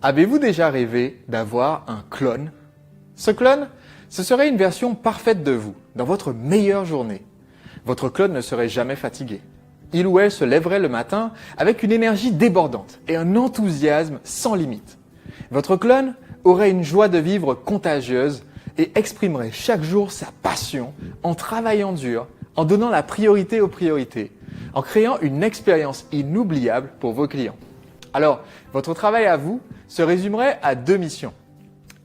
Avez-vous déjà rêvé d'avoir un clone? Ce clone, ce serait une version parfaite de vous, dans votre meilleure journée. Votre clone ne serait jamais fatigué. Il ou elle se lèverait le matin avec une énergie débordante et un enthousiasme sans limite. Votre clone aurait une joie de vivre contagieuse et exprimerait chaque jour sa passion en travaillant dur, en donnant la priorité aux priorités, en créant une expérience inoubliable pour vos clients. Alors, votre travail à vous se résumerait à 2 missions.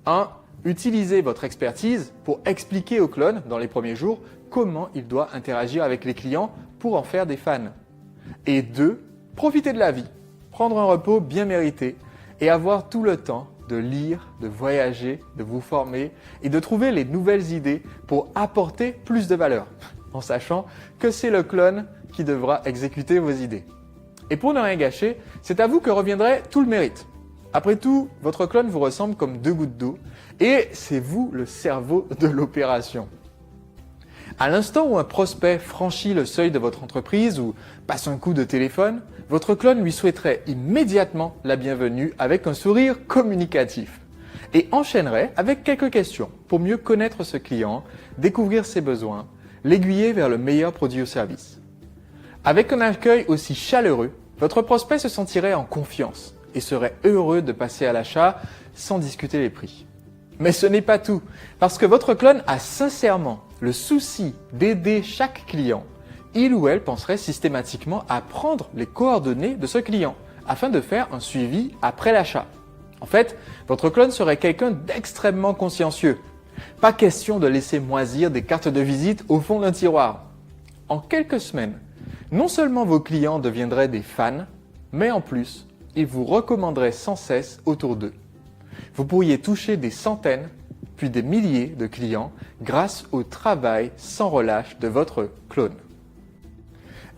1. Utilisez votre expertise pour expliquer au clone, dans les premiers jours, comment il doit interagir avec les clients pour en faire des fans. Et 2. Profitez de la vie, prendre un repos bien mérité et avoir tout le temps de lire, de voyager, de vous former et de trouver les nouvelles idées pour apporter plus de valeur, en sachant que c'est le clone qui devra exécuter vos idées. Et pour ne rien gâcher, c'est à vous que reviendrait tout le mérite. Après tout, votre clone vous ressemble comme 2 gouttes d'eau et c'est vous le cerveau de l'opération. À l'instant où un prospect franchit le seuil de votre entreprise ou passe un coup de téléphone, votre clone lui souhaiterait immédiatement la bienvenue avec un sourire communicatif et enchaînerait avec quelques questions pour mieux connaître ce client, découvrir ses besoins, l'aiguiller vers le meilleur produit ou service. Avec un accueil aussi chaleureux, votre prospect se sentirait en confiance et serait heureux de passer à l'achat sans discuter les prix. Mais ce n'est pas tout, parce que votre clone a sincèrement le souci d'aider chaque client. Il ou elle penserait systématiquement à prendre les coordonnées de ce client afin de faire un suivi après l'achat. En fait, votre clone serait quelqu'un d'extrêmement consciencieux. Pas question de laisser moisir des cartes de visite au fond d'un tiroir. En quelques semaines, non seulement vos clients deviendraient des fans, mais en plus, ils vous recommanderaient sans cesse autour d'eux. Vous pourriez toucher des centaines, puis des milliers de clients grâce au travail sans relâche de votre clone.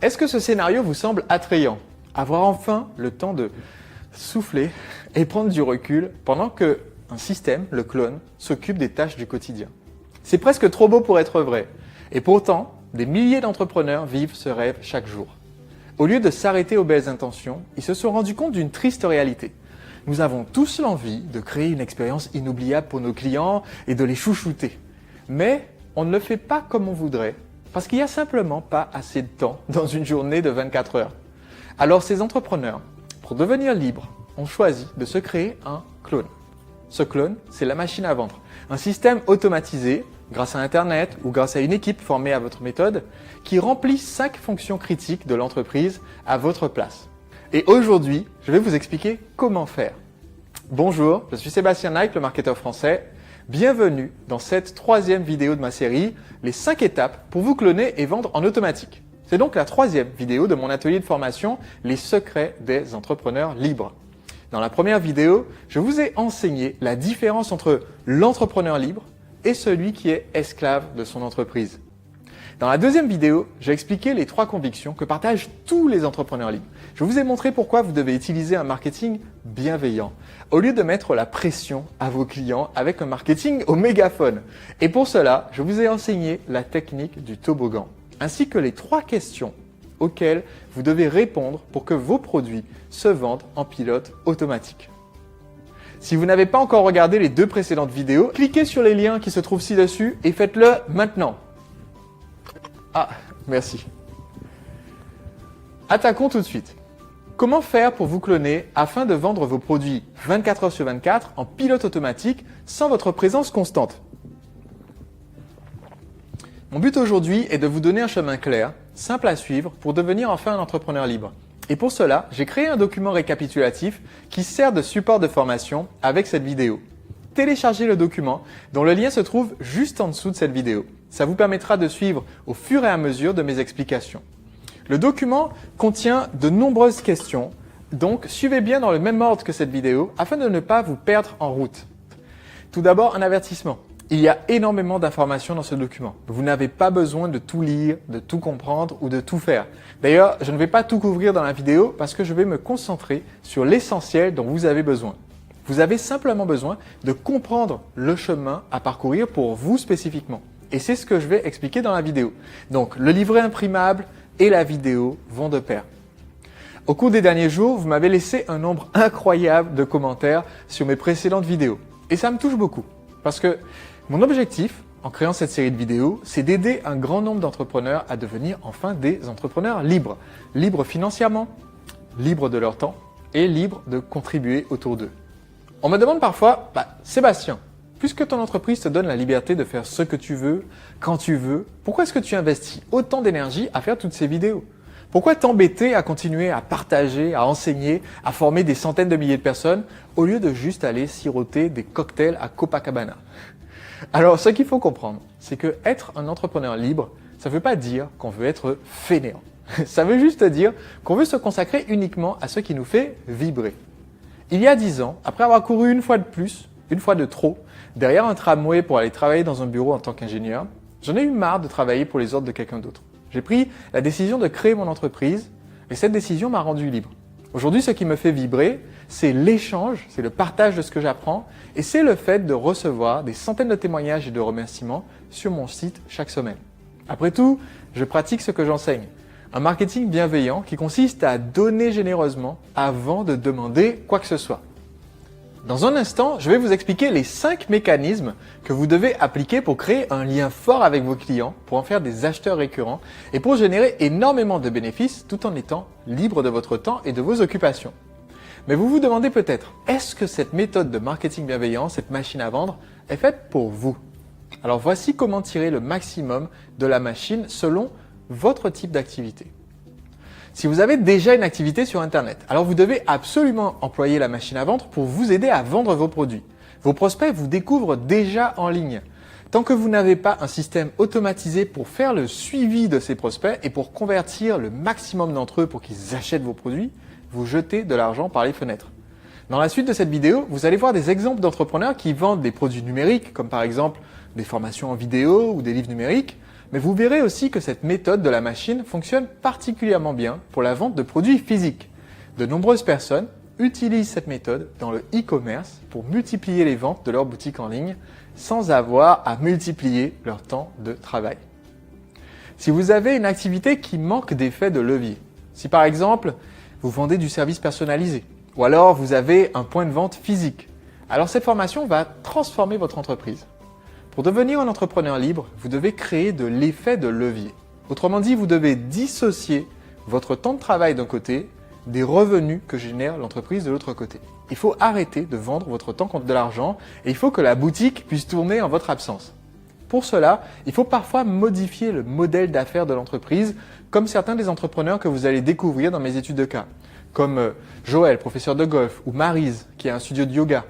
Est-ce que ce scénario vous semble attrayant? Avoir enfin le temps de souffler et prendre du recul pendant que un système, le clone, s'occupe des tâches du quotidien. C'est presque trop beau pour être vrai. Et pourtant, des milliers d'entrepreneurs vivent ce rêve chaque jour. Au lieu de s'arrêter aux belles intentions, ils se sont rendus compte d'une triste réalité. Nous avons tous l'envie de créer une expérience inoubliable pour nos clients et de les chouchouter. Mais on ne le fait pas comme on voudrait parce qu'il n'y a simplement pas assez de temps dans une journée de 24 heures. Alors ces entrepreneurs, pour devenir libres, ont choisi de se créer un clone. Ce clone, c'est la machine à vendre. Un système automatisé, grâce à Internet ou grâce à une équipe formée à votre méthode, qui remplit 5 fonctions critiques de l'entreprise à votre place. Et aujourd'hui, je vais vous expliquer comment faire. Bonjour, je suis Sébastien Naik, le marketeur français. Bienvenue dans cette 3e vidéo de ma série, les 5 étapes pour vous cloner et vendre en automatique. C'est donc la 3e vidéo de mon atelier de formation, les secrets des entrepreneurs libres. Dans la première vidéo, je vous ai enseigné la différence entre l'entrepreneur libre et celui qui est esclave de son entreprise. Dans la 2e vidéo, j'ai expliqué les 3 convictions que partagent tous les entrepreneurs libres. Je vous ai montré pourquoi vous devez utiliser un marketing bienveillant, au lieu de mettre la pression à vos clients avec un marketing au mégaphone. Et pour cela, je vous ai enseigné la technique du toboggan, ainsi que les 3 questions auxquelles vous devez répondre pour que vos produits se vendent en pilote automatique. Si vous n'avez pas encore regardé les 2 précédentes vidéos, cliquez sur les liens qui se trouvent ci-dessus et faites-le maintenant. Ah, merci. Attaquons tout de suite. Comment faire pour vous cloner afin de vendre vos produits 24 heures sur 24 en pilote automatique sans votre présence constante? Mon but aujourd'hui est de vous donner un chemin clair, simple à suivre pour devenir enfin un entrepreneur libre. Et pour cela, j'ai créé un document récapitulatif qui sert de support de formation avec cette vidéo. Téléchargez le document dont le lien se trouve juste en dessous de cette vidéo. Ça vous permettra de suivre au fur et à mesure de mes explications. Le document contient de nombreuses questions, donc suivez bien dans le même ordre que cette vidéo afin de ne pas vous perdre en route. Tout d'abord, un avertissement. Il y a énormément d'informations dans ce document. Vous n'avez pas besoin de tout lire, de tout comprendre ou de tout faire. D'ailleurs, je ne vais pas tout couvrir dans la vidéo parce que je vais me concentrer sur l'essentiel dont vous avez besoin. Vous avez simplement besoin de comprendre le chemin à parcourir pour vous spécifiquement. Et c'est ce que je vais expliquer dans la vidéo. Donc, le livret imprimable et la vidéo vont de pair. Au cours des derniers jours, vous m'avez laissé un nombre incroyable de commentaires sur mes précédentes vidéos. Et ça me touche beaucoup. Parce que mon objectif, en créant cette série de vidéos, c'est d'aider un grand nombre d'entrepreneurs à devenir enfin des entrepreneurs libres. Libres financièrement, libres de leur temps et libres de contribuer autour d'eux. On me demande parfois, Sébastien, puisque ton entreprise te donne la liberté de faire ce que tu veux, quand tu veux, pourquoi est-ce que tu investis autant d'énergie à faire toutes ces vidéos ? Pourquoi t'embêter à continuer à partager, à enseigner, à former des centaines de milliers de personnes au lieu de juste aller siroter des cocktails à Copacabana ? Alors, ce qu'il faut comprendre, c'est que être un entrepreneur libre, ça ne veut pas dire qu'on veut être fainéant. Ça veut juste dire qu'on veut se consacrer uniquement à ce qui nous fait vibrer. Il y a 10 ans, après avoir couru une fois de plus, une fois de trop, derrière un tramway pour aller travailler dans un bureau en tant qu'ingénieur, j'en ai eu marre de travailler pour les ordres de quelqu'un d'autre. J'ai pris la décision de créer mon entreprise et cette décision m'a rendu libre. Aujourd'hui, ce qui me fait vibrer, c'est l'échange, c'est le partage de ce que j'apprends et c'est le fait de recevoir des centaines de témoignages et de remerciements sur mon site chaque semaine. Après tout, je pratique ce que j'enseigne. Un marketing bienveillant qui consiste à donner généreusement avant de demander quoi que ce soit. Dans un instant, je vais vous expliquer les 5 mécanismes que vous devez appliquer pour créer un lien fort avec vos clients, pour en faire des acheteurs récurrents et pour générer énormément de bénéfices tout en étant libre de votre temps et de vos occupations. Mais vous vous demandez peut-être, est-ce que cette méthode de marketing bienveillant, cette machine à vendre, est faite pour vous ? Alors voici comment tirer le maximum de la machine selon votre type d'activité. Si vous avez déjà une activité sur Internet, alors vous devez absolument employer la machine à vendre pour vous aider à vendre vos produits. Vos prospects vous découvrent déjà en ligne. Tant que vous n'avez pas un système automatisé pour faire le suivi de ces prospects et pour convertir le maximum d'entre eux pour qu'ils achètent vos produits, vous jetez de l'argent par les fenêtres. Dans la suite de cette vidéo, vous allez voir des exemples d'entrepreneurs qui vendent des produits numériques, comme par exemple des formations en vidéo ou des livres numériques, mais vous verrez aussi que cette méthode de la machine fonctionne particulièrement bien pour la vente de produits physiques. De nombreuses personnes utilisent cette méthode dans le e-commerce pour multiplier les ventes de leur boutique en ligne sans avoir à multiplier leur temps de travail. Si vous avez une activité qui manque d'effet de levier, si par exemple vous vendez du service personnalisé ou alors vous avez un point de vente physique, alors cette formation va transformer votre entreprise. Pour devenir un entrepreneur libre, vous devez créer de l'effet de levier. Autrement dit, vous devez dissocier votre temps de travail d'un côté des revenus que génère l'entreprise de l'autre côté. Il faut arrêter de vendre votre temps contre de l'argent et il faut que la boutique puisse tourner en votre absence. Pour cela, il faut parfois modifier le modèle d'affaires de l'entreprise, comme certains des entrepreneurs que vous allez découvrir dans mes études de cas, comme Joël, professeur de golf, ou Maryse, qui a un studio de yoga.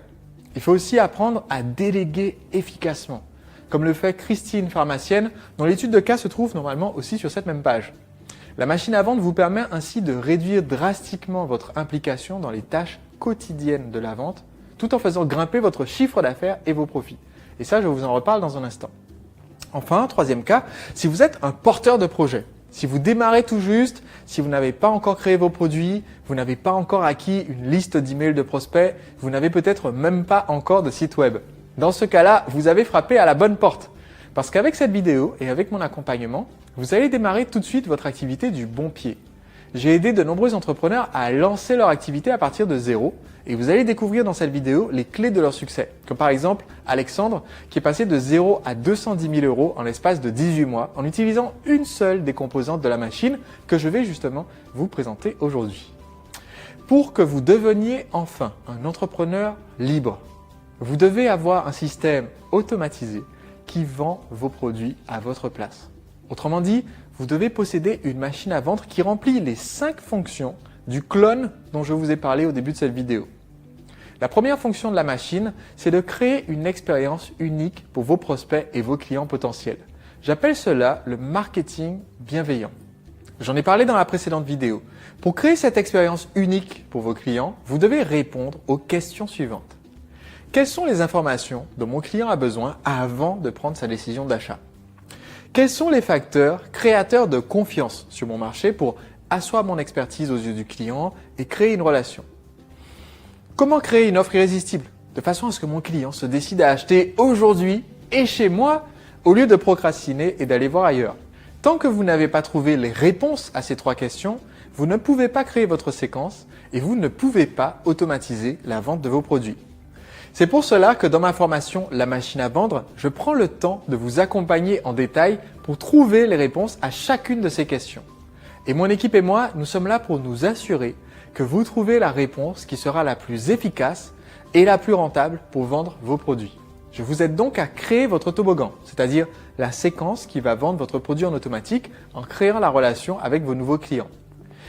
Il faut aussi apprendre à déléguer efficacement, comme le fait Christine, pharmacienne, dont l'étude de cas se trouve normalement aussi sur cette même page. La machine à vendre vous permet ainsi de réduire drastiquement votre implication dans les tâches quotidiennes de la vente, tout en faisant grimper votre chiffre d'affaires et vos profits. Et ça, je vous en reparle dans un instant. Enfin, troisième cas, si vous êtes un porteur de projet, si vous démarrez tout juste, si vous n'avez pas encore créé vos produits, vous n'avez pas encore acquis une liste d'emails de prospects, vous n'avez peut-être même pas encore de site web. Dans ce cas-là, vous avez frappé à la bonne porte. Parce qu'avec cette vidéo et avec mon accompagnement, vous allez démarrer tout de suite votre activité du bon pied. J'ai aidé de nombreux entrepreneurs à lancer leur activité à partir de zéro et vous allez découvrir dans cette vidéo les clés de leur succès. Comme par exemple Alexandre qui est passé de 0 à 210 000 euros en l'espace de 18 mois en utilisant une seule des composantes de la machine que je vais justement vous présenter aujourd'hui. Pour que vous deveniez enfin un entrepreneur libre, vous devez avoir un système automatisé qui vend vos produits à votre place. Autrement dit, vous devez posséder une machine à vendre qui remplit les 5 fonctions du clone dont je vous ai parlé au début de cette vidéo. La première fonction de la machine, c'est de créer une expérience unique pour vos prospects et vos clients potentiels. J'appelle cela le marketing bienveillant. J'en ai parlé dans la précédente vidéo. Pour créer cette expérience unique pour vos clients, vous devez répondre aux questions suivantes. Quelles sont les informations dont mon client a besoin avant de prendre sa décision d'achat ? Quels sont les facteurs créateurs de confiance sur mon marché pour asseoir mon expertise aux yeux du client et créer une relation ? Comment créer une offre irrésistible de façon à ce que mon client se décide à acheter aujourd'hui et chez moi au lieu de procrastiner et d'aller voir ailleurs ? Tant que vous n'avez pas trouvé les réponses à ces 3 questions, vous ne pouvez pas créer votre séquence et vous ne pouvez pas automatiser la vente de vos produits. C'est pour cela que dans ma formation La machine à vendre, je prends le temps de vous accompagner en détail pour trouver les réponses à chacune de ces questions. Et mon équipe et moi, nous sommes là pour nous assurer que vous trouvez la réponse qui sera la plus efficace et la plus rentable pour vendre vos produits. Je vous aide donc à créer votre toboggan, c'est-à-dire la séquence qui va vendre votre produit en automatique en créant la relation avec vos nouveaux clients.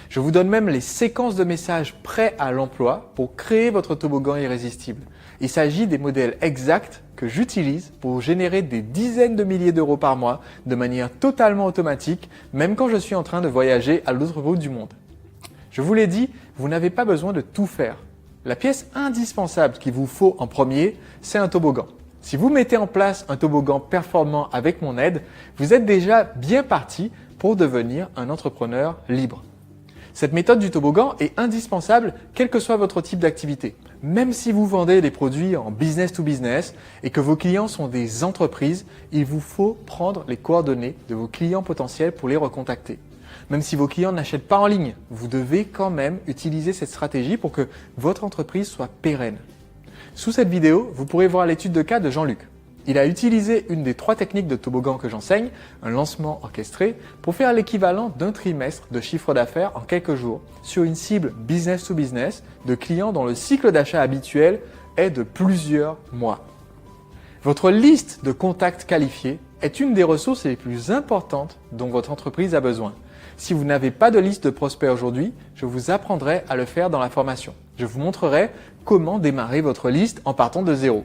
Je vous donne même les séquences de messages prêts à l'emploi pour créer votre toboggan irrésistible. Il s'agit des modèles exacts que j'utilise pour générer des dizaines de milliers d'euros par mois de manière totalement automatique, même quand je suis en train de voyager à l'autre bout du monde. Je vous l'ai dit, vous n'avez pas besoin de tout faire. La pièce indispensable qu'il vous faut en premier, c'est un toboggan. Si vous mettez en place un toboggan performant avec mon aide, vous êtes déjà bien parti pour devenir un entrepreneur libre. Cette méthode du toboggan est indispensable quel que soit votre type d'activité. Même si vous vendez des produits en business to business et que vos clients sont des entreprises, il vous faut prendre les coordonnées de vos clients potentiels pour les recontacter. Même si vos clients n'achètent pas en ligne, vous devez quand même utiliser cette stratégie pour que votre entreprise soit pérenne. Sous cette vidéo, vous pourrez voir l'étude de cas de Jean-Luc. Il a utilisé une des 3 techniques de toboggan que j'enseigne, un lancement orchestré, pour faire l'équivalent d'un trimestre de chiffre d'affaires en quelques jours sur une cible business to business de clients dont le cycle d'achat habituel est de plusieurs mois. Votre liste de contacts qualifiés est une des ressources les plus importantes dont votre entreprise a besoin. Si vous n'avez pas de liste de prospects aujourd'hui, je vous apprendrai à le faire dans la formation. Je vous montrerai comment démarrer votre liste en partant de zéro.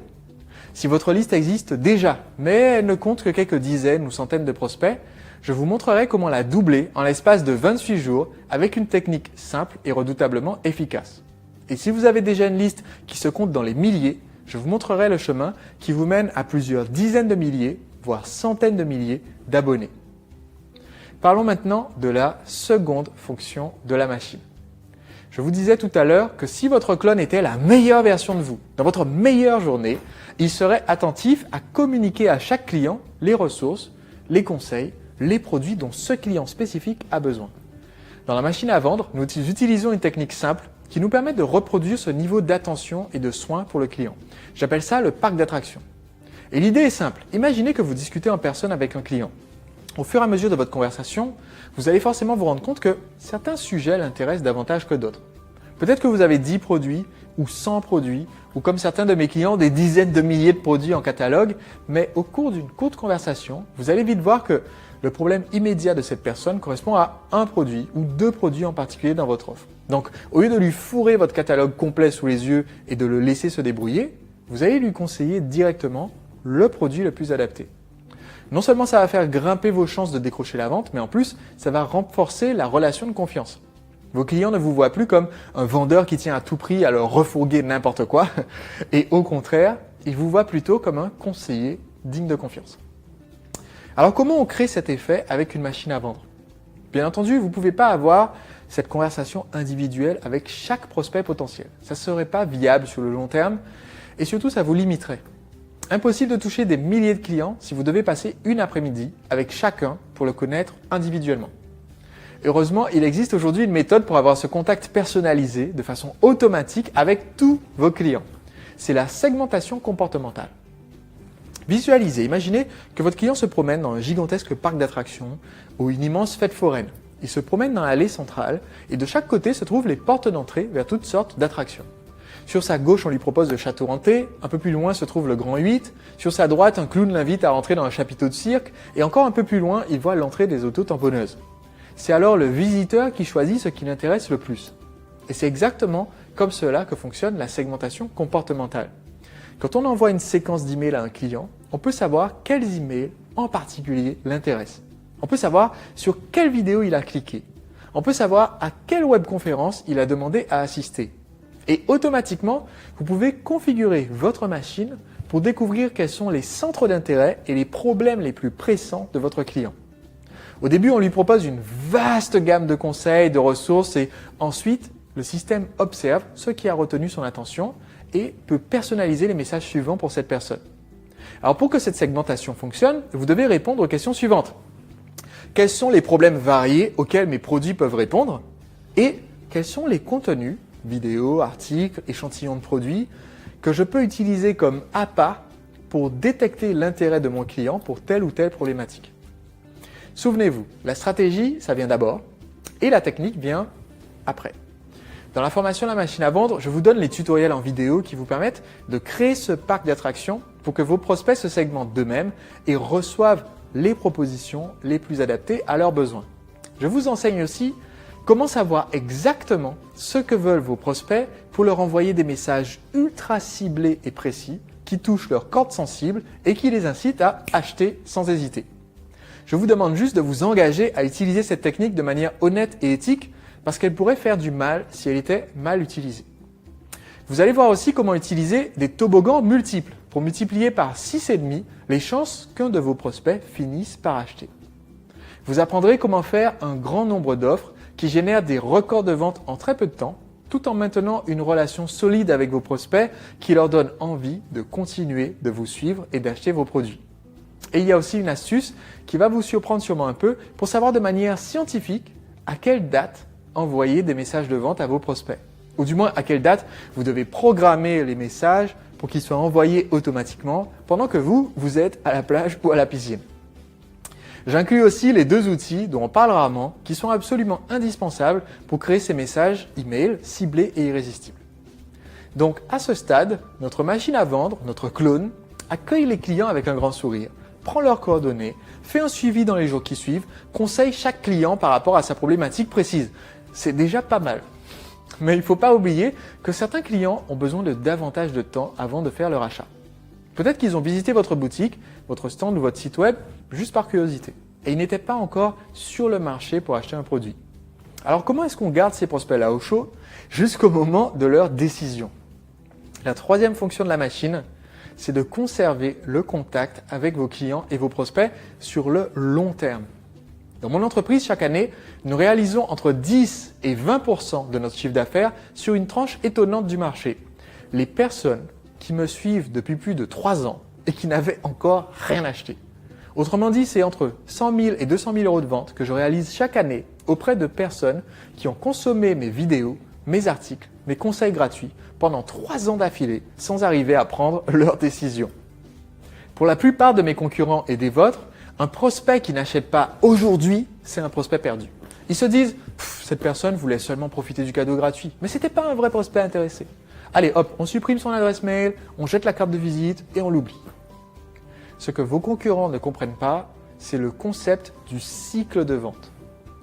Si votre liste existe déjà, mais elle ne compte que quelques dizaines ou centaines de prospects, je vous montrerai comment la doubler en l'espace de 28 jours avec une technique simple et redoutablement efficace. Et si vous avez déjà une liste qui se compte dans les milliers, je vous montrerai le chemin qui vous mène à plusieurs dizaines de milliers, voire centaines de milliers d'abonnés. Parlons maintenant de la seconde fonction de la machine. Je vous disais tout à l'heure que si votre clone était la meilleure version de vous, dans votre meilleure journée, il serait attentif à communiquer à chaque client les ressources, les conseils, les produits dont ce client spécifique a besoin. Dans la machine à vendre, nous utilisons une technique simple qui nous permet de reproduire ce niveau d'attention et de soin pour le client. J'appelle ça le parc d'attraction. Et l'idée est simple. Imaginez que vous discutez en personne avec un client. Au fur et à mesure de votre conversation, vous allez forcément vous rendre compte que certains sujets l'intéressent davantage que d'autres. Peut-être que vous avez 10 produits ou 100 produits, ou comme certains de mes clients, des dizaines de milliers de produits en catalogue, mais au cours d'une courte conversation, vous allez vite voir que le problème immédiat de cette personne correspond à un produit ou 2 produits en particulier dans votre offre. Donc, au lieu de lui fourrer votre catalogue complet sous les yeux et de le laisser se débrouiller, vous allez lui conseiller directement le produit le plus adapté. Non seulement ça va faire grimper vos chances de décrocher la vente, mais en plus, ça va renforcer la relation de confiance. Vos clients ne vous voient plus comme un vendeur qui tient à tout prix à leur refourguer n'importe quoi, et au contraire, ils vous voient plutôt comme un conseiller digne de confiance. Alors comment on crée cet effet avec une machine à vendre? Bien entendu, vous ne pouvez pas avoir cette conversation individuelle avec chaque prospect potentiel. Ça ne serait pas viable sur le long terme, et surtout ça vous limiterait. Impossible de toucher des milliers de clients si vous devez passer une après-midi avec chacun pour le connaître individuellement. Heureusement, il existe aujourd'hui une méthode pour avoir ce contact personnalisé de façon automatique avec tous vos clients. C'est la segmentation comportementale. Visualisez, imaginez que votre client se promène dans un gigantesque parc d'attractions ou une immense fête foraine. Il se promène dans l'allée centrale et de chaque côté se trouvent les portes d'entrée vers toutes sortes d'attractions. Sur sa gauche, on lui propose le château hanté, un peu plus loin se trouve le Grand 8, sur sa droite, un clown l'invite à entrer dans un chapiteau de cirque, et encore un peu plus loin, il voit l'entrée des auto-tamponneuses. C'est alors le visiteur qui choisit ce qui l'intéresse le plus. Et c'est exactement comme cela que fonctionne la segmentation comportementale. Quand on envoie une séquence d'emails à un client, on peut savoir quels emails en particulier l'intéressent. On peut savoir sur quelle vidéo il a cliqué. On peut savoir à quelle webconférence il a demandé à assister. Et automatiquement, vous pouvez configurer votre machine pour découvrir quels sont les centres d'intérêt et les problèmes les plus pressants de votre client. Au début, on lui propose une vaste gamme de conseils, de ressources et ensuite, le système observe ce qui a retenu son attention et peut personnaliser les messages suivants pour cette personne. Alors pour que cette segmentation fonctionne, vous devez répondre aux questions suivantes. Quels sont les problèmes variés auxquels mes produits peuvent répondre? Et quels sont les contenus, vidéos, articles, échantillons de produits, que je peux utiliser comme appât pour détecter l'intérêt de mon client pour telle ou telle problématique. Souvenez-vous, la stratégie, ça vient d'abord et la technique vient après. Dans la formation La Machine à Vendre, je vous donne les tutoriels en vidéo qui vous permettent de créer ce parc d'attractions pour que vos prospects se segmentent d'eux-mêmes et reçoivent les propositions les plus adaptées à leurs besoins. Je vous enseigne aussi comment savoir exactement ce que veulent vos prospects pour leur envoyer des messages ultra ciblés et précis qui touchent leurs cordes sensibles et qui les incitent à acheter sans hésiter. Je vous demande juste de vous engager à utiliser cette technique de manière honnête et éthique parce qu'elle pourrait faire du mal si elle était mal utilisée. Vous allez voir aussi comment utiliser des toboggans multiples pour multiplier par 6,5 les chances qu'un de vos prospects finisse par acheter. Vous apprendrez comment faire un grand nombre d'offres qui génèrent des records de vente en très peu de temps, tout en maintenant une relation solide avec vos prospects qui leur donne envie de continuer de vous suivre et d'acheter vos produits. Et il y a aussi une astuce qui va vous surprendre sûrement un peu pour savoir de manière scientifique à quelle date envoyer des messages de vente à vos prospects. Ou du moins à quelle date vous devez programmer les messages pour qu'ils soient envoyés automatiquement pendant que vous êtes à la plage ou à la piscine. J'inclus aussi les 2 outils dont on parle rarement qui sont absolument indispensables pour créer ces messages email ciblés et irrésistibles. Donc à ce stade, notre machine à vendre, notre clone, accueille les clients avec un grand sourire, prend leurs coordonnées, fait un suivi dans les jours qui suivent, conseille chaque client par rapport à sa problématique précise. C'est déjà pas mal. Mais il ne faut pas oublier que certains clients ont besoin de davantage de temps avant de faire leur achat. Peut-être qu'ils ont visité votre boutique, votre stand ou votre site web juste par curiosité. Et ils n'étaient pas encore sur le marché pour acheter un produit. Alors comment est-ce qu'on garde ces prospects-là au chaud jusqu'au moment de leur décision? La 3e fonction de la machine, c'est de conserver le contact avec vos clients et vos prospects sur le long terme. Dans mon entreprise, chaque année, nous réalisons entre 10 et 20% de notre chiffre d'affaires sur une tranche étonnante du marché. Les personnes qui me suivent depuis plus de 3 ans et qui n'avaient encore rien acheté. Autrement dit, c'est entre 100 000 et 200 000 euros de vente que je réalise chaque année auprès de personnes qui ont consommé mes vidéos, mes articles, mes conseils gratuits pendant 3 ans d'affilée sans arriver à prendre leur décision. Pour la plupart de mes concurrents et des vôtres, un prospect qui n'achète pas aujourd'hui, c'est un prospect perdu. Ils se disent « cette personne voulait seulement profiter du cadeau gratuit, mais ce n'était pas un vrai prospect intéressé. Allez hop, on supprime son adresse mail, on jette la carte de visite et on l'oublie. » Ce que vos concurrents ne comprennent pas, c'est le concept du cycle de vente.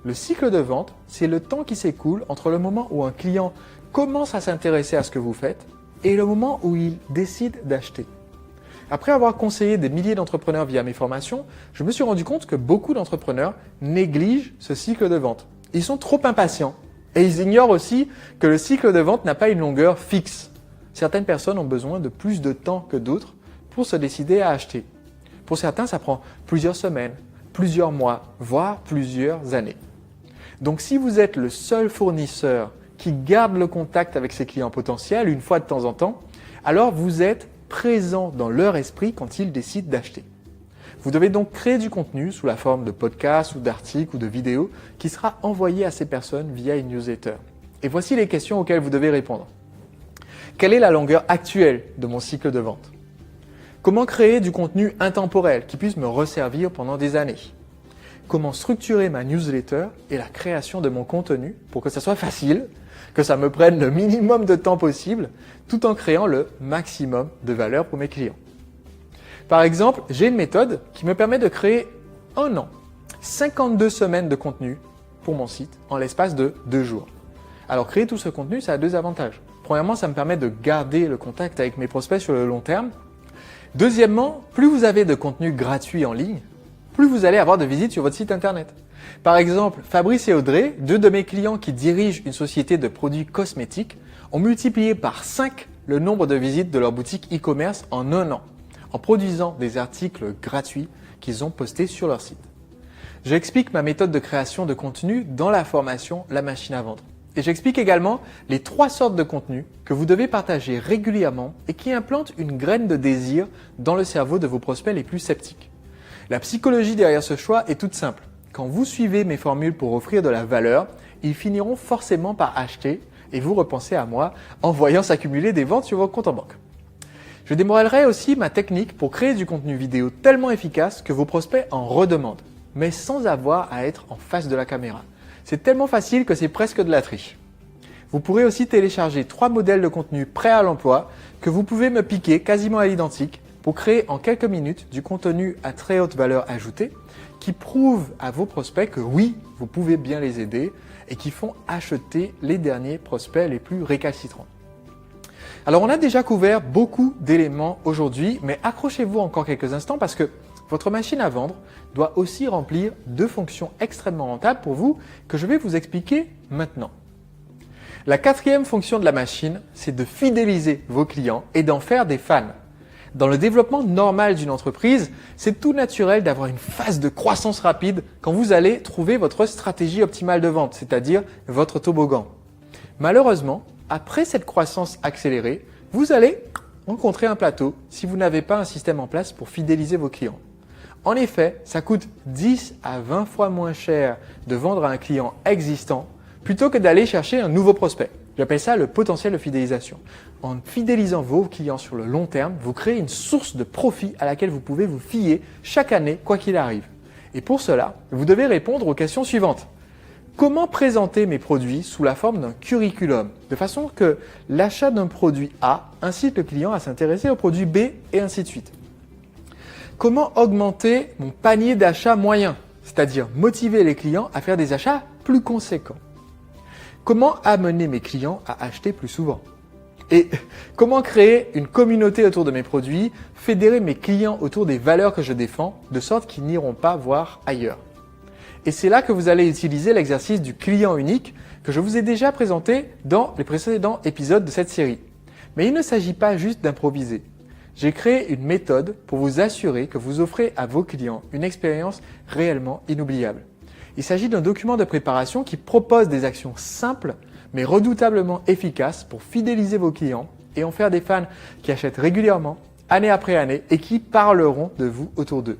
Le cycle de vente, c'est le temps qui s'écoule entre le moment où un client commence à s'intéresser à ce que vous faites et le moment où il décide d'acheter. Après avoir conseillé des milliers d'entrepreneurs via mes formations, je me suis rendu compte que beaucoup d'entrepreneurs négligent ce cycle de vente. Ils sont trop impatients et ils ignorent aussi que le cycle de vente n'a pas une longueur fixe. Certaines personnes ont besoin de plus de temps que d'autres pour se décider à acheter. Pour certains, ça prend plusieurs semaines, plusieurs mois, voire plusieurs années. Donc si vous êtes le seul fournisseur qui garde le contact avec ses clients potentiels une fois de temps en temps, alors vous êtes présent dans leur esprit quand ils décident d'acheter. Vous devez donc créer du contenu sous la forme de podcasts ou d'articles ou de vidéos qui sera envoyé à ces personnes via une newsletter. Et voici les questions auxquelles vous devez répondre. Quelle est la longueur actuelle de mon cycle de vente? Comment créer du contenu intemporel qui puisse me resservir pendant des années? Comment structurer ma newsletter et la création de mon contenu pour que ça soit facile, que ça me prenne le minimum de temps possible, tout en créant le maximum de valeur pour mes clients. Par exemple, j'ai une méthode qui me permet de créer 1 an, 52 semaines de contenu pour mon site en l'espace de 2 jours. Alors créer tout ce contenu, ça a 2 avantages. Premièrement, ça me permet de garder le contact avec mes prospects sur le long terme. Deuxièmement, plus vous avez de contenu gratuit en ligne, plus vous allez avoir de visites sur votre site internet. Par exemple, Fabrice et Audrey, 2 de mes clients qui dirigent une société de produits cosmétiques, ont multiplié par 5 le nombre de visites de leur boutique e-commerce en 1 an, en produisant des articles gratuits qu'ils ont postés sur leur site. J'explique ma méthode de création de contenu dans la formation La Machine à Vendre. Et j'explique également les 3 sortes de contenus que vous devez partager régulièrement et qui implantent une graine de désir dans le cerveau de vos prospects les plus sceptiques. La psychologie derrière ce choix est toute simple. Quand vous suivez mes formules pour offrir de la valeur, ils finiront forcément par acheter et vous repenser à moi en voyant s'accumuler des ventes sur vos comptes en banque. Je dévoilerai aussi ma technique pour créer du contenu vidéo tellement efficace que vos prospects en redemandent, mais sans avoir à être en face de la caméra. C'est tellement facile que c'est presque de la triche. Vous pourrez aussi télécharger 3 modèles de contenu prêts à l'emploi que vous pouvez me piquer quasiment à l'identique pour créer en quelques minutes du contenu à très haute valeur ajoutée qui prouve à vos prospects que oui, vous pouvez bien les aider et qui font acheter les derniers prospects les plus récalcitrants. Alors on a déjà couvert beaucoup d'éléments aujourd'hui, mais accrochez-vous encore quelques instants parce que votre machine à vendre doit aussi remplir 2 fonctions extrêmement rentables pour vous que je vais vous expliquer maintenant. La 4e fonction de la machine, c'est de fidéliser vos clients et d'en faire des fans. Dans le développement normal d'une entreprise, c'est tout naturel d'avoir une phase de croissance rapide quand vous allez trouver votre stratégie optimale de vente, c'est-à-dire votre toboggan. Malheureusement, après cette croissance accélérée, vous allez rencontrer un plateau si vous n'avez pas un système en place pour fidéliser vos clients. En effet, ça coûte 10 à 20 fois moins cher de vendre à un client existant plutôt que d'aller chercher un nouveau prospect. J'appelle ça le potentiel de fidélisation. En fidélisant vos clients sur le long terme, vous créez une source de profit à laquelle vous pouvez vous fier chaque année, quoi qu'il arrive. Et pour cela, vous devez répondre aux questions suivantes. Comment présenter mes produits sous la forme d'un curriculum, de façon que l'achat d'un produit A incite le client à s'intéresser au produit B et ainsi de suite. Comment augmenter mon panier d'achat moyen, c'est-à-dire motiver les clients à faire des achats plus conséquents. Comment amener mes clients à acheter plus souvent? Et comment créer une communauté autour de mes produits, fédérer mes clients autour des valeurs que je défends, de sorte qu'ils n'iront pas voir ailleurs. Et c'est là que vous allez utiliser l'exercice du client unique que je vous ai déjà présenté dans les précédents épisodes de cette série. Mais il ne s'agit pas juste d'improviser. J'ai créé une méthode pour vous assurer que vous offrez à vos clients une expérience réellement inoubliable. Il s'agit d'un document de préparation qui propose des actions simples mais redoutablement efficaces pour fidéliser vos clients et en faire des fans qui achètent régulièrement, année après année et qui parleront de vous autour d'eux.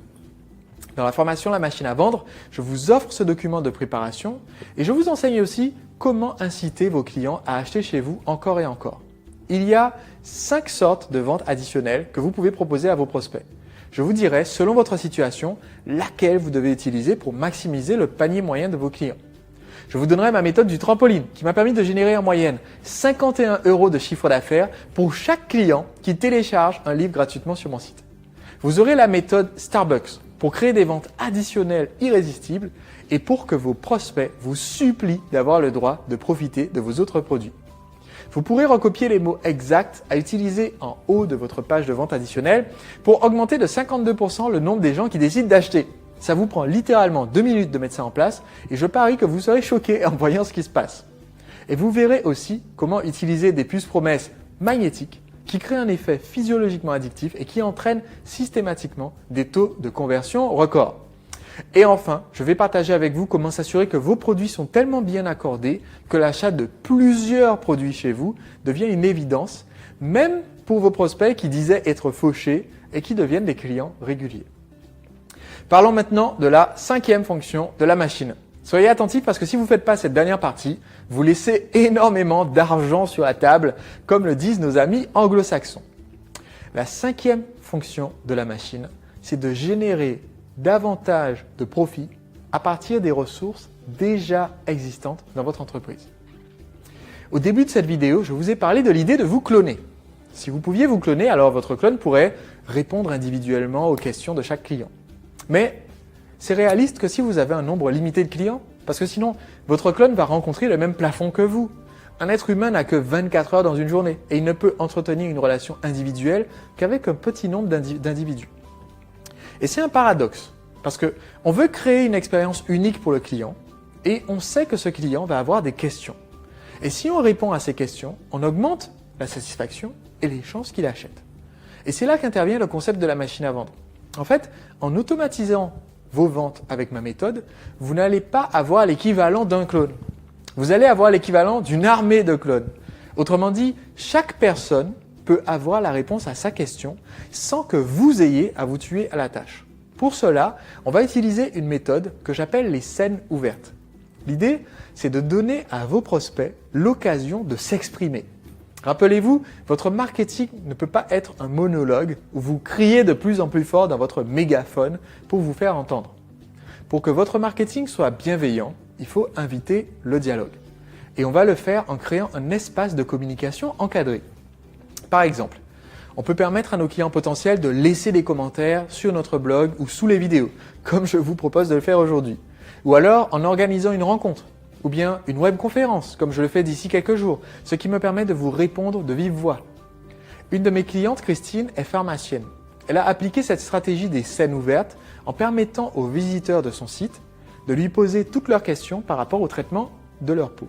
Dans la formation La Machine à Vendre, je vous offre ce document de préparation et je vous enseigne aussi comment inciter vos clients à acheter chez vous encore et encore. Il y a 5 sortes de ventes additionnelles que vous pouvez proposer à vos prospects. Je vous dirai, selon votre situation, laquelle vous devez utiliser pour maximiser le panier moyen de vos clients. Je vous donnerai ma méthode du trampoline qui m'a permis de générer en moyenne 51 € de chiffre d'affaires pour chaque client qui télécharge un livre gratuitement sur mon site. Vous aurez la méthode Starbucks pour créer des ventes additionnelles irrésistibles et pour que vos prospects vous supplient d'avoir le droit de profiter de vos autres produits. Vous pourrez recopier les mots exacts à utiliser en haut de votre page de vente additionnelle pour augmenter de 52% le nombre des gens qui décident d'acheter. Ça vous prend littéralement 2 minutes de mettre ça en place et je parie que vous serez choqué en voyant ce qui se passe. Et vous verrez aussi comment utiliser des puces promesses magnétiques qui créent un effet physiologiquement addictif et qui entraînent systématiquement des taux de conversion records. Et enfin, je vais partager avec vous comment s'assurer que vos produits sont tellement bien accordés que l'achat de plusieurs produits chez vous devient une évidence, même pour vos prospects qui disaient être fauchés et qui deviennent des clients réguliers. Parlons maintenant de la 5e fonction de la machine. Soyez attentifs parce que si vous ne faites pas cette dernière partie, vous laissez énormément d'argent sur la table, comme le disent nos amis anglo-saxons. La 5e fonction de la machine, c'est de générer davantage de profit à partir des ressources déjà existantes dans votre entreprise. Au début de cette vidéo, je vous ai parlé de l'idée de vous cloner. Si vous pouviez vous cloner, alors votre clone pourrait répondre individuellement aux questions de chaque client. Mais c'est réaliste que si vous avez un nombre limité de clients, parce que sinon, votre clone va rencontrer le même plafond que vous. Un être humain n'a que 24 heures dans une journée et il ne peut entretenir une relation individuelle qu'avec un petit nombre d'individus. Et c'est un paradoxe, parce qu'on veut créer une expérience unique pour le client et on sait que ce client va avoir des questions. Et si on répond à ces questions, on augmente la satisfaction et les chances qu'il achète. Et c'est là qu'intervient le concept de la machine à vendre. En fait, en automatisant vos ventes avec ma méthode, vous n'allez pas avoir l'équivalent d'un clone. Vous allez avoir l'équivalent d'une armée de clones. Autrement dit, chaque personne peut avoir la réponse à sa question sans que vous ayez à vous tuer à la tâche. Pour cela, on va utiliser une méthode que j'appelle les scènes ouvertes. L'idée, c'est de donner à vos prospects l'occasion de s'exprimer. Rappelez-vous, votre marketing ne peut pas être un monologue où vous criez de plus en plus fort dans votre mégaphone pour vous faire entendre. Pour que votre marketing soit bienveillant, il faut inviter le dialogue. Et on va le faire en créant un espace de communication encadré. Par exemple, on peut permettre à nos clients potentiels de laisser des commentaires sur notre blog ou sous les vidéos, comme je vous propose de le faire aujourd'hui. Ou alors en organisant une rencontre, ou bien une webconférence, comme je le fais d'ici quelques jours, ce qui me permet de vous répondre de vive voix. Une de mes clientes, Christine, est pharmacienne. Elle a appliqué cette stratégie des scènes ouvertes en permettant aux visiteurs de son site de lui poser toutes leurs questions par rapport au traitement de leur peau.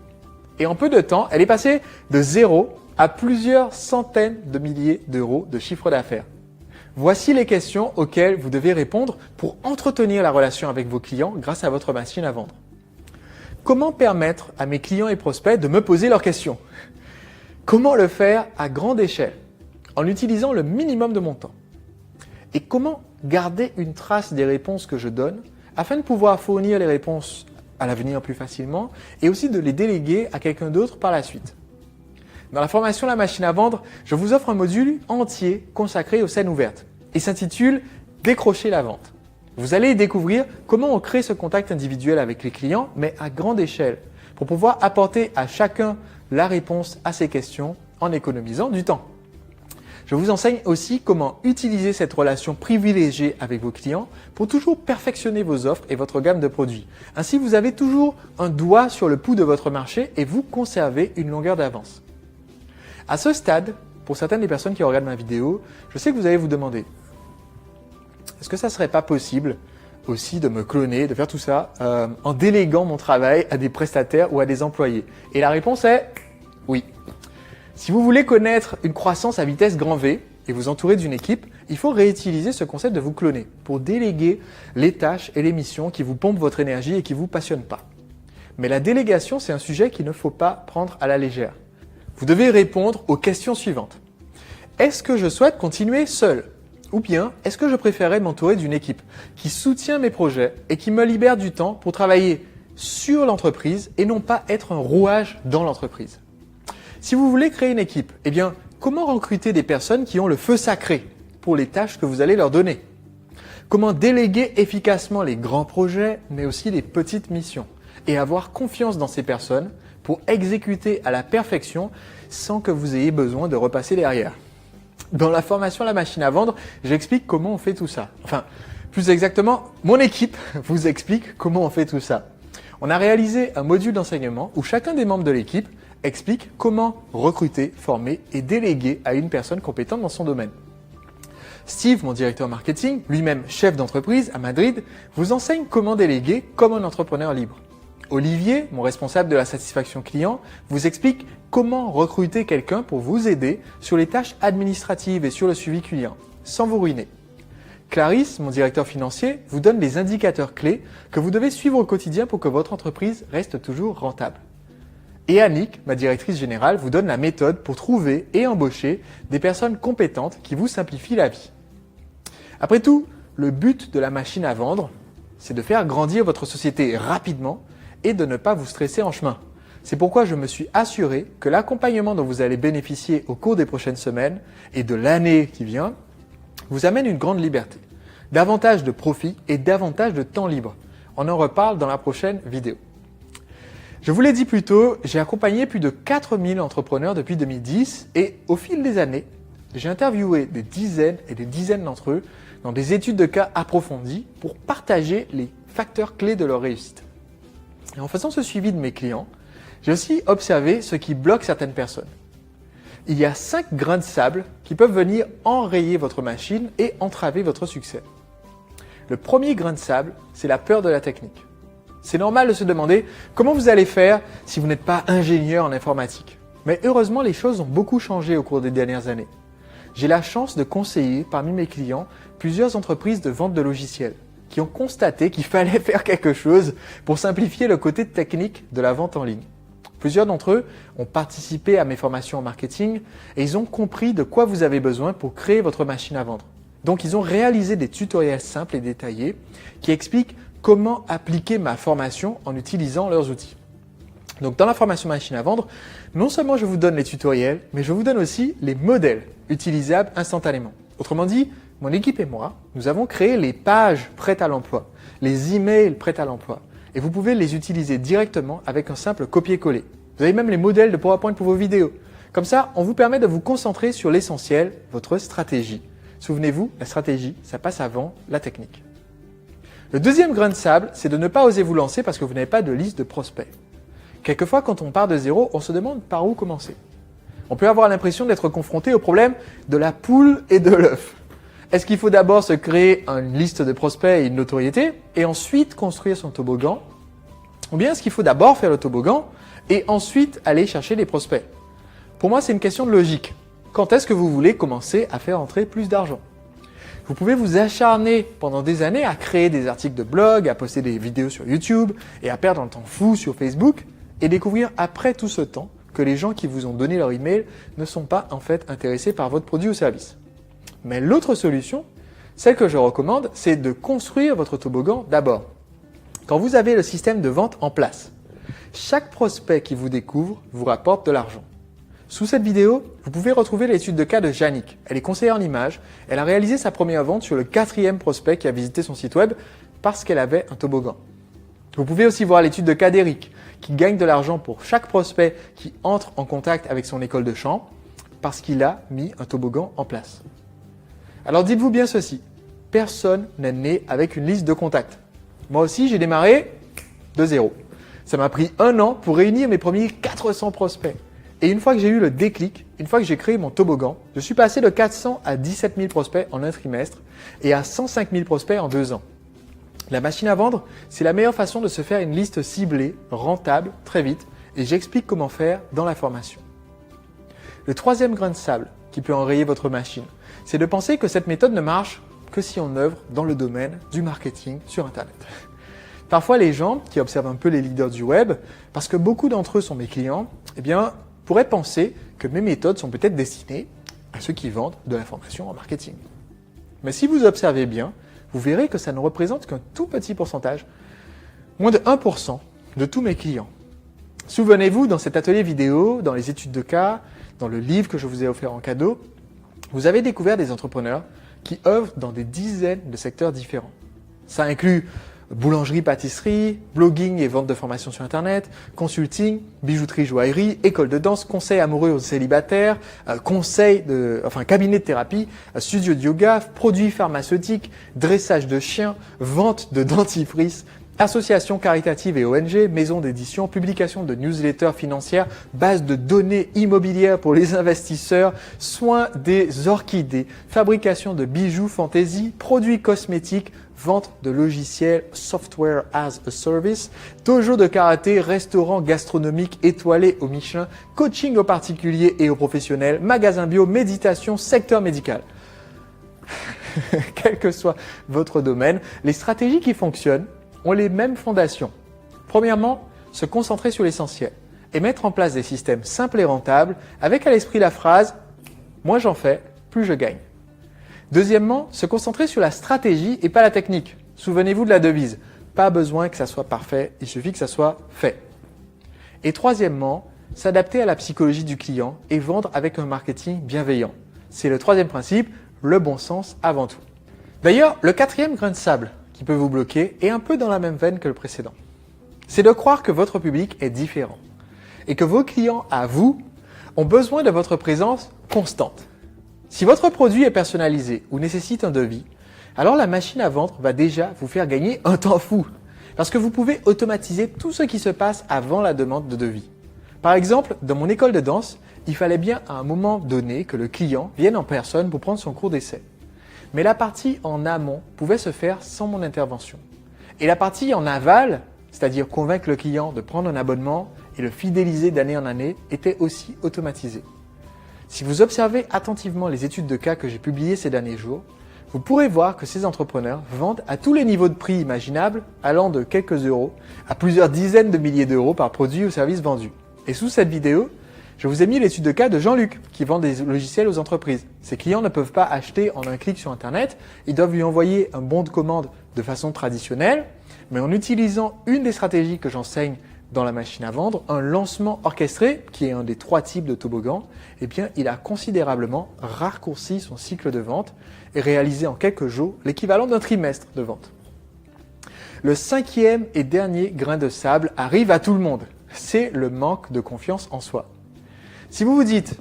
Et en peu de temps, elle est passée de 0 à plusieurs centaines de milliers d'euros de chiffre d'affaires. Voici les questions auxquelles vous devez répondre pour entretenir la relation avec vos clients grâce à votre machine à vendre. Comment permettre à mes clients et prospects de me poser leurs questions? Comment le faire à grande échelle en utilisant le minimum de mon temps? Et comment garder une trace des réponses que je donne afin de pouvoir fournir les réponses à l'avenir plus facilement et aussi de les déléguer à quelqu'un d'autre par la suite? Dans la formation La Machine à Vendre, je vous offre un module entier consacré aux scènes ouvertes. Il s'intitule « Décrocher la vente ». Vous allez découvrir comment on crée ce contact individuel avec les clients, mais à grande échelle, pour pouvoir apporter à chacun la réponse à ses questions en économisant du temps. Je vous enseigne aussi comment utiliser cette relation privilégiée avec vos clients pour toujours perfectionner vos offres et votre gamme de produits. Ainsi, vous avez toujours un doigt sur le pouls de votre marché et vous conservez une longueur d'avance. À ce stade, pour certaines des personnes qui regardent ma vidéo, je sais que vous allez vous demander est-ce que ça ne serait pas possible aussi de me cloner, de faire tout ça en déléguant mon travail à des prestataires ou à des employés? Et la réponse est oui. Si vous voulez connaître une croissance à vitesse grand V et vous entourer d'une équipe, il faut réutiliser ce concept de vous cloner pour déléguer les tâches et les missions qui vous pompent votre énergie et qui ne vous passionnent pas. Mais la délégation, c'est un sujet qu'il ne faut pas prendre à la légère. Vous devez répondre aux questions suivantes. Est-ce que je souhaite continuer seul? Ou bien, est-ce que je préférerais m'entourer d'une équipe qui soutient mes projets et qui me libère du temps pour travailler sur l'entreprise et non pas être un rouage dans l'entreprise? Si vous voulez créer une équipe, eh bien, comment recruter des personnes qui ont le feu sacré pour les tâches que vous allez leur donner? Comment déléguer efficacement les grands projets, mais aussi les petites missions? Et avoir confiance dans ces personnes pour exécuter à la perfection sans que vous ayez besoin de repasser derrière. Dans la formation La Machine à Vendre, j'explique comment on fait tout ça. Enfin, plus exactement, mon équipe vous explique comment on fait tout ça. On a réalisé un module d'enseignement où chacun des membres de l'équipe explique comment recruter, former et déléguer à une personne compétente dans son domaine. Steve, mon directeur marketing, lui-même chef d'entreprise à Madrid, vous enseigne comment déléguer comme un entrepreneur libre. Olivier, mon responsable de la satisfaction client, vous explique comment recruter quelqu'un pour vous aider sur les tâches administratives et sur le suivi client, sans vous ruiner. Clarisse, mon directeur financier, vous donne les indicateurs clés que vous devez suivre au quotidien pour que votre entreprise reste toujours rentable. Et Annick, ma directrice générale, vous donne la méthode pour trouver et embaucher des personnes compétentes qui vous simplifient la vie. Après tout, le but de la machine à vendre, c'est de faire grandir votre société rapidement et de ne pas vous stresser en chemin. C'est pourquoi je me suis assuré que l'accompagnement dont vous allez bénéficier au cours des prochaines semaines et de l'année qui vient vous amène une grande liberté, davantage de profit et davantage de temps libre. On en reparle dans la prochaine vidéo. Je vous l'ai dit plus tôt, j'ai accompagné plus de 4000 entrepreneurs depuis 2010 et au fil des années, j'ai interviewé des dizaines et des dizaines d'entre eux dans des études de cas approfondies pour partager les facteurs clés de leur réussite. Et en faisant ce suivi de mes clients, j'ai aussi observé ce qui bloque certaines personnes. Il y a 5 grains de sable qui peuvent venir enrayer votre machine et entraver votre succès. Le premier grain de sable, c'est la peur de la technique. C'est normal de se demander comment vous allez faire si vous n'êtes pas ingénieur en informatique. Mais heureusement, les choses ont beaucoup changé au cours des dernières années. J'ai la chance de conseiller parmi mes clients plusieurs entreprises de vente de logiciels qui ont constaté qu'il fallait faire quelque chose pour simplifier le côté technique de la vente en ligne. Plusieurs d'entre eux ont participé à mes formations en marketing et ils ont compris de quoi vous avez besoin pour créer votre machine à vendre. Donc, ils ont réalisé des tutoriels simples et détaillés qui expliquent comment appliquer ma formation en utilisant leurs outils. Donc dans la formation machine à vendre, non seulement je vous donne les tutoriels, mais je vous donne aussi les modèles utilisables instantanément. Autrement dit, mon équipe et moi, nous avons créé les pages prêtes à l'emploi, les emails prêts à l'emploi, et vous pouvez les utiliser directement avec un simple copier-coller. Vous avez même les modèles de PowerPoint pour vos vidéos. Comme ça, on vous permet de vous concentrer sur l'essentiel, votre stratégie. Souvenez-vous, la stratégie, ça passe avant la technique. Le deuxième grain de sable, c'est de ne pas oser vous lancer parce que vous n'avez pas de liste de prospects. Quelquefois, quand on part de zéro, on se demande par où commencer. On peut avoir l'impression d'être confronté au problème de la poule et de l'œuf. Est-ce qu'il faut d'abord se créer une liste de prospects et une notoriété et ensuite construire son toboggan? Ou bien est-ce qu'il faut d'abord faire le toboggan et ensuite aller chercher les prospects? Pour moi, c'est une question de logique. Quand est-ce que vous voulez commencer à faire entrer plus d'argent? Vous pouvez vous acharner pendant des années à créer des articles de blog, à poster des vidéos sur YouTube et à perdre un temps fou sur Facebook et découvrir après tout ce temps que les gens qui vous ont donné leur email ne sont pas en fait intéressés par votre produit ou service. Mais l'autre solution, celle que je recommande, c'est de construire votre toboggan d'abord. Quand vous avez le système de vente en place, chaque prospect qui vous découvre vous rapporte de l'argent. Sous cette vidéo, vous pouvez retrouver l'étude de cas de Yannick. Elle est conseillère en images. Elle a réalisé sa première vente sur le 4e prospect qui a visité son site web parce qu'elle avait un toboggan. Vous pouvez aussi voir l'étude de cas d'Eric qui gagne de l'argent pour chaque prospect qui entre en contact avec son école de chant parce qu'il a mis un toboggan en place. Alors dites-vous bien ceci, personne n'est né avec une liste de contacts. Moi aussi, j'ai démarré de zéro. Ça m'a pris 1 an pour réunir mes premiers 400 prospects. Et une fois que j'ai eu le déclic, une fois que j'ai créé mon toboggan, je suis passé de 400 à 17 000 prospects en un trimestre et à 105 000 prospects en 2 ans. La machine à vendre, c'est la meilleure façon de se faire une liste ciblée, rentable, très vite, et j'explique comment faire dans la formation. Le troisième grain de sable qui peut enrayer votre machine, c'est de penser que cette méthode ne marche que si on œuvre dans le domaine du marketing sur Internet. Parfois, les gens qui observent un peu les leaders du web, parce que beaucoup d'entre eux sont mes clients, pourraient penser que mes méthodes sont peut-être destinées à ceux qui vendent de l'information en marketing. Mais si vous observez bien, vous verrez que ça ne représente qu'un tout petit pourcentage, moins de 1% de tous mes clients. Souvenez-vous, dans cet atelier vidéo, dans les études de cas, dans le livre que je vous ai offert en cadeau, vous avez découvert des entrepreneurs qui œuvrent dans des dizaines de secteurs différents. Ça inclut boulangerie, pâtisserie, blogging et vente de formations sur Internet, consulting, bijouterie, joaillerie, école de danse, conseil amoureux aux célibataires, cabinet de thérapie, studio de yoga, produits pharmaceutiques, dressage de chiens, vente de dentifrice, associations caritatives et ONG, maisons d'édition, publication de newsletters financières, base de données immobilières pour les investisseurs, soins des orchidées, fabrication de bijoux fantaisie, produits cosmétiques, vente de logiciels, software as a service, dojo de karaté, restaurant gastronomique étoilé au Michelin, coaching aux particuliers et aux professionnels, magasin bio, méditation, secteur médical. Quel que soit votre domaine, les stratégies qui fonctionnent ont les mêmes fondations. Premièrement, se concentrer sur l'essentiel et mettre en place des systèmes simples et rentables avec à l'esprit la phrase « Moins j'en fais, plus je gagne ». Deuxièmement, se concentrer sur la stratégie et pas la technique. Souvenez-vous de la devise « Pas besoin que ça soit parfait, il suffit que ça soit fait ». Et troisièmement, s'adapter à la psychologie du client et vendre avec un marketing bienveillant. C'est le troisième principe, le bon sens avant tout. D'ailleurs, le quatrième grain de sable qui peut vous bloquer est un peu dans la même veine que le précédent. C'est de croire que votre public est différent et que vos clients à vous ont besoin de votre présence constante. Si votre produit est personnalisé ou nécessite un devis, alors la machine à vendre va déjà vous faire gagner un temps fou parce que vous pouvez automatiser tout ce qui se passe avant la demande de devis. Par exemple, dans mon école de danse, il fallait bien à un moment donné que le client vienne en personne pour prendre son cours d'essai. Mais la partie en amont pouvait se faire sans mon intervention. Et la partie en aval, c'est-à-dire convaincre le client de prendre un abonnement et le fidéliser d'année en année, était aussi automatisée. Si vous observez attentivement les études de cas que j'ai publiées ces derniers jours, vous pourrez voir que ces entrepreneurs vendent à tous les niveaux de prix imaginables, allant de quelques euros à plusieurs dizaines de milliers d'euros par produit ou service vendu. Et sous cette vidéo, Je vous ai mis l'étude de cas de Jean-Luc, qui vend des logiciels aux entreprises. Ses clients ne peuvent pas acheter en un clic sur Internet, ils doivent lui envoyer un bon de commande de façon traditionnelle, mais en utilisant une des stratégies que j'enseigne dans la machine à vendre, un lancement orchestré, qui est un des 3 types de toboggan, eh bien, il a considérablement raccourci son cycle de vente et réalisé en quelques jours l'équivalent d'un trimestre de vente. Le 5e et dernier grain de sable arrive à tout le monde. C'est le manque de confiance en soi. Si vous vous dites,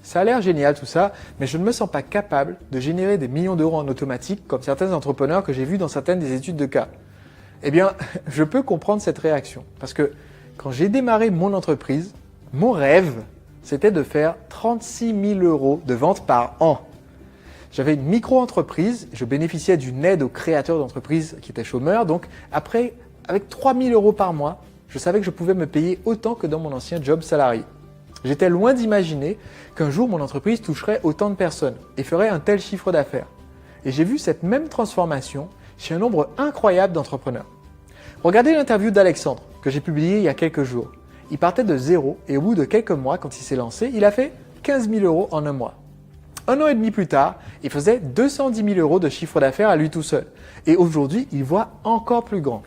ça a l'air génial tout ça, mais je ne me sens pas capable de générer des millions d'euros en automatique comme certains entrepreneurs que j'ai vus dans certaines des études de cas. Eh bien, je peux comprendre cette réaction parce que quand j'ai démarré mon entreprise, mon rêve, c'était de faire 36 000 euros de vente par an. J'avais une micro-entreprise, je bénéficiais d'une aide aux créateurs d'entreprises qui étaient chômeurs, donc après, avec 3 000 euros par mois, je savais que je pouvais me payer autant que dans mon ancien job salarié. J'étais loin d'imaginer qu'un jour mon entreprise toucherait autant de personnes et ferait un tel chiffre d'affaires. Et j'ai vu cette même transformation chez un nombre incroyable d'entrepreneurs. Regardez l'interview d'Alexandre que j'ai publiée il y a quelques jours. Il partait de zéro et au bout de quelques mois, quand il s'est lancé, il a fait 15 000 euros en un mois. 1 an et demi plus tard, il faisait 210 000 euros de chiffre d'affaires à lui tout seul. Et aujourd'hui, il voit encore plus grand.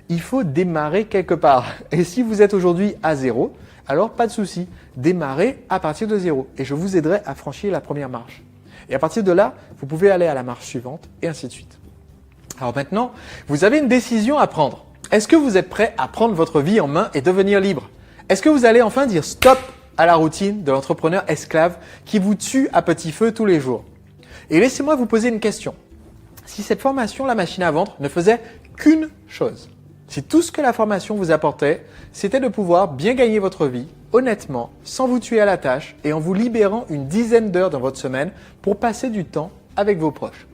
Il faut démarrer quelque part. Et si vous êtes aujourd'hui à zéro, alors pas de souci, démarrez à partir de zéro et je vous aiderai à franchir la première marche. Et à partir de là, vous pouvez aller à la marche suivante et ainsi de suite. Alors maintenant, vous avez une décision à prendre. Est-ce que vous êtes prêt à prendre votre vie en main et devenir libre? Est-ce que vous allez enfin dire stop à la routine de l'entrepreneur esclave qui vous tue à petit feu tous les jours? Et laissez-moi vous poser une question. Si cette formation, la machine à vendre, ne faisait qu'une chose, si tout ce que la formation vous apportait, c'était de pouvoir bien gagner votre vie, honnêtement, sans vous tuer à la tâche et en vous libérant une dizaine d'heures dans votre semaine pour passer du temps avec vos proches.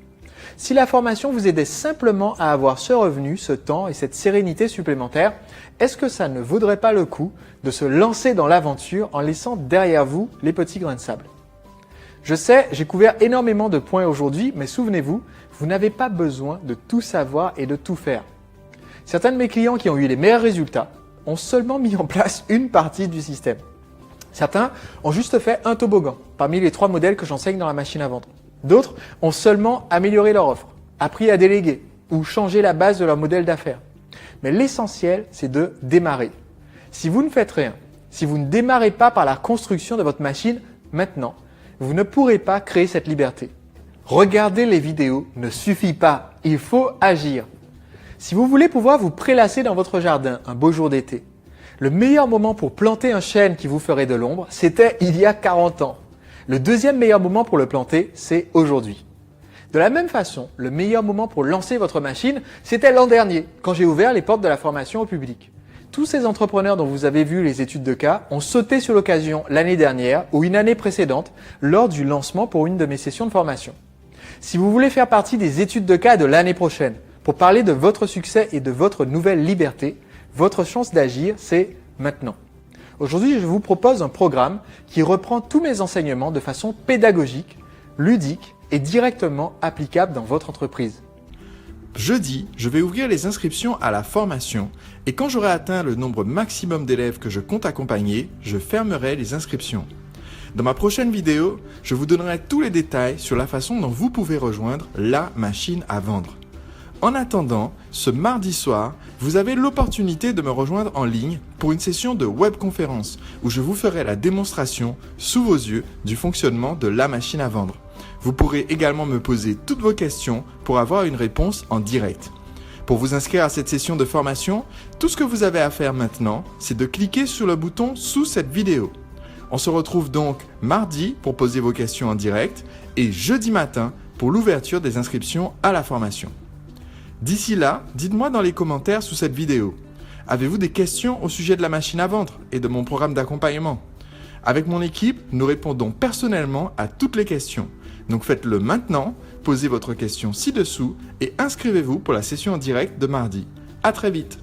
Si la formation vous aidait simplement à avoir ce revenu, ce temps et cette sérénité supplémentaire, est-ce que ça ne vaudrait pas le coup de se lancer dans l'aventure en laissant derrière vous les petits grains de sable? Je sais, j'ai couvert énormément de points aujourd'hui, mais souvenez-vous, vous n'avez pas besoin de tout savoir et de tout faire. Certains de mes clients qui ont eu les meilleurs résultats ont seulement mis en place une partie du système. Certains ont juste fait un toboggan parmi les 3 modèles que j'enseigne dans la machine à vendre. D'autres ont seulement amélioré leur offre, appris à déléguer ou changé la base de leur modèle d'affaires. Mais l'essentiel, c'est de démarrer. Si vous ne faites rien, si vous ne démarrez pas par la construction de votre machine maintenant, vous ne pourrez pas créer cette liberté. Regarder les vidéos ne suffit pas, il faut agir. Si vous voulez pouvoir vous prélasser dans votre jardin un beau jour d'été, le meilleur moment pour planter un chêne qui vous ferait de l'ombre, c'était il y a 40 ans. Le deuxième meilleur moment pour le planter, c'est aujourd'hui. De la même façon, le meilleur moment pour lancer votre machine, c'était l'an dernier, quand j'ai ouvert les portes de la formation au public. Tous ces entrepreneurs dont vous avez vu les études de cas ont sauté sur l'occasion l'année dernière ou une année précédente lors du lancement pour une de mes sessions de formation. Si vous voulez faire partie des études de cas de l'année prochaine, pour parler de votre succès et de votre nouvelle liberté, votre chance d'agir, c'est maintenant. Aujourd'hui, je vous propose un programme qui reprend tous mes enseignements de façon pédagogique, ludique et directement applicable dans votre entreprise. Jeudi, je vais ouvrir les inscriptions à la formation et quand j'aurai atteint le nombre maximum d'élèves que je compte accompagner, je fermerai les inscriptions. Dans ma prochaine vidéo, je vous donnerai tous les détails sur la façon dont vous pouvez rejoindre la machine à vendre. En attendant, ce mardi soir, vous avez l'opportunité de me rejoindre en ligne pour une session de webconférence où je vous ferai la démonstration sous vos yeux du fonctionnement de la machine à vendre. Vous pourrez également me poser toutes vos questions pour avoir une réponse en direct. Pour vous inscrire à cette session de formation, tout ce que vous avez à faire maintenant, c'est de cliquer sur le bouton sous cette vidéo. On se retrouve donc mardi pour poser vos questions en direct et jeudi matin pour l'ouverture des inscriptions à la formation. D'ici là, dites-moi dans les commentaires sous cette vidéo. Avez-vous des questions au sujet de la machine à vendre et de mon programme d'accompagnement? Avec mon équipe, nous répondons personnellement à toutes les questions. Donc faites-le maintenant, posez votre question ci-dessous et inscrivez-vous pour la session en direct de mardi. À très vite.